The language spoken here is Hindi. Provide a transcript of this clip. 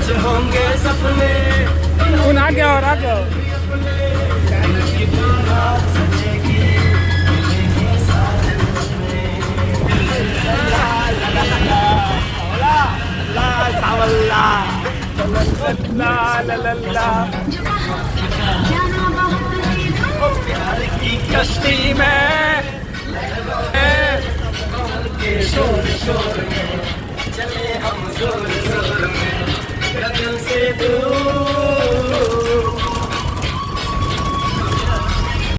सच होंगे सपने। उन आ गया और आ गया। प्यार की कश्ती में शोर शोर में चले हम जोर जोर में, गगन से दूर